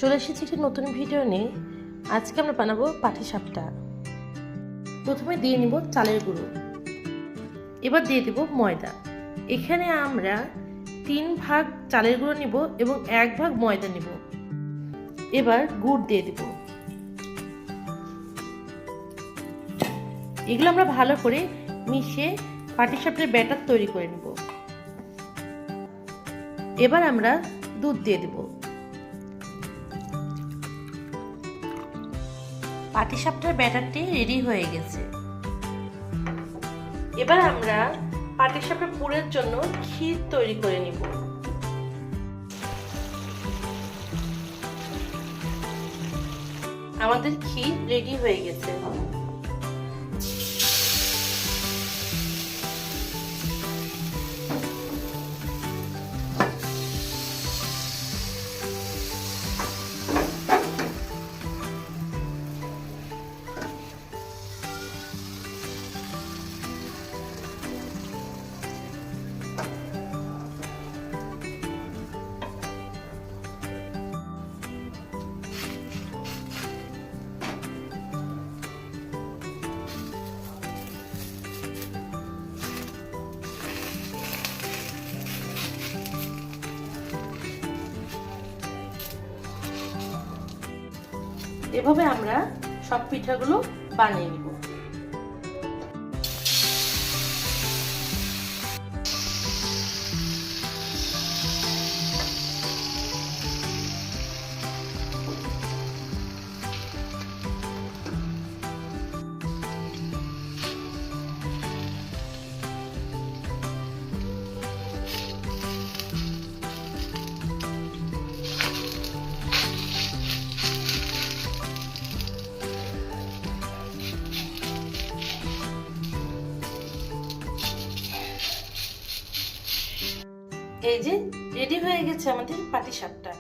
চলে এসেছি একটি নতুন ভিডিও নিয়ে। আজকে আমরা বানাবো পাটিসাপটা। প্রথমে দিয়ে নিব চালের গুঁড়ো, এবার দিয়ে দেব ময়দা। এখানে আমরা 3 ভাগ চালের গুঁড়ো নিব এবং 1 ভাগ ময়দা নিব। এবার গুড় দিয়ে দেব। এগুলো আমরা ভালো করে মিশিয়ে পাটিসাপটার ব্যাটার তৈরি করে নেব। এবার আমরা দুধ দিয়ে দেব। পাটিসাপটার ব্যাটারটি রেডি হয়ে গেছে। এবার আমরা পাটিসাপটা পুরের জন্য ক্ষীর তৈরি করে নিব। আমাদের ক্ষীর রেডি হয়ে গেছে। এভাবে আমরা সব পিঠাগুলো বানিয়ে নিব। এই যে রেডি হয়ে গেছে আমাদের পাটিসাপটা।